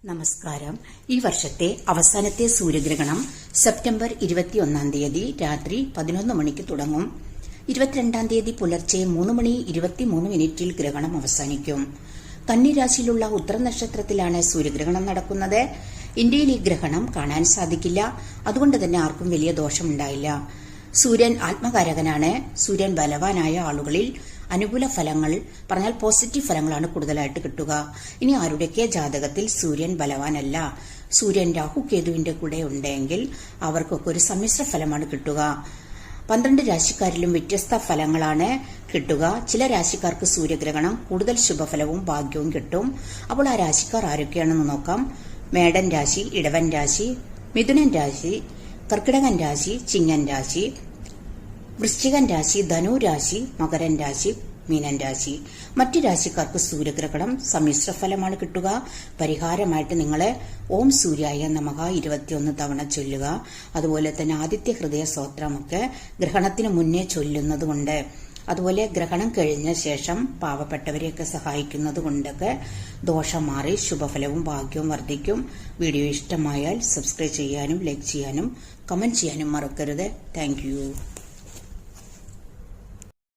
നമസ്കാരം. ഈ വർഷത്തെ അവസാനത്തെ സൂര്യഗ്രഹണം സെപ്റ്റംബർ 21 തീയതി രാത്രി 11 മണിക്ക് തുടങ്ങും. 22 തീയതി പുലർച്ചെ 3 മണി 23 മിനിറ്റിൽ ഗ്രഹണം അവസാനിക്കും. കന്നി രാശിയിലുള്ള ഉത്തര നക്ഷത്രത്തിലാണ് സൂര്യഗ്രഹണം നടക്കുന്നത്. ഇന്ത്യയിൽ ഈ ഗ്രഹണം കാണാൻ സാധിക്കില്ല. അതുകൊണ്ട് തന്നെ ആർക്കും വലിയ ദോഷമുണ്ടായില്ല. സൂര്യൻ ആത്മകാരകനാണ്. സൂര്യൻ ബലവാനായ ആളുകളിൽ അനുകൂല ഫലങ്ങൾ പറഞ്ഞാൽ പോസിറ്റീവ് ഫലങ്ങളാണ് കൂടുതലായിട്ട് കിട്ടുക. ഇനി ആരുടെയൊക്കെ ജാതകത്തിൽ സൂര്യൻ ബലവാനല്ല, സൂര്യൻ രാഹു കേതുവിന്റെ കൂടെ ഉണ്ടെങ്കിൽ അവർക്കൊക്കെ ഒരു സമ്മിശ്ര ഫലമാണ് കിട്ടുക. 12 രാശിക്കാരിലും വ്യത്യസ്ത ഫലങ്ങളാണ് കിട്ടുക. ചില രാശിക്കാർക്ക് സൂര്യഗ്രഹണം കൂടുതൽ ശുഭഫലവും ഭാഗ്യവും കിട്ടും. അപ്പോൾ ആ രാശിക്കാർ ആരൊക്കെയാണെന്ന് നോക്കാം. മേടൻ രാശി, ഇടവൻ രാശി, മിഥുനൻ രാശി, കർക്കിടകൻ രാശി, ചിങ്ങൻ രാശി, വൃശ്ചികൻ രാശി, ധനു രാശി, മകരൻ രാശി, മീനൻ രാശി. മറ്റു രാശിക്കാർക്ക് സൂര്യഗ്രഹണം സമ്മിശ്ര ഫലമാണ് കിട്ടുക. പരിഹാരമായിട്ട് നിങ്ങളെ ഓം സൂര്യായ നമഃ 21 തവണ ചൊല്ലുക. അതുപോലെ തന്നെ ആദിത്യ ഹൃദയ സ്തോത്രമൊക്കെ ഗ്രഹണത്തിന് മുന്നേ ചൊല്ലുന്നത് കൊണ്ട്, അതുപോലെ ഗ്രഹണം കഴിഞ്ഞ ശേഷം പാവപ്പെട്ടവരെയൊക്കെ സഹായിക്കുന്നത് കൊണ്ടൊക്കെ ദോഷം മാറി ശുഭഫലവും ഭാഗ്യവും വർദ്ധിക്കും. വീഡിയോ ഇഷ്ടമായാൽ സബ്സ്ക്രൈബ് ചെയ്യാനും ലൈക്ക് ചെയ്യാനും കമന്റ് ചെയ്യാനും മറക്കരുത്. Thank you.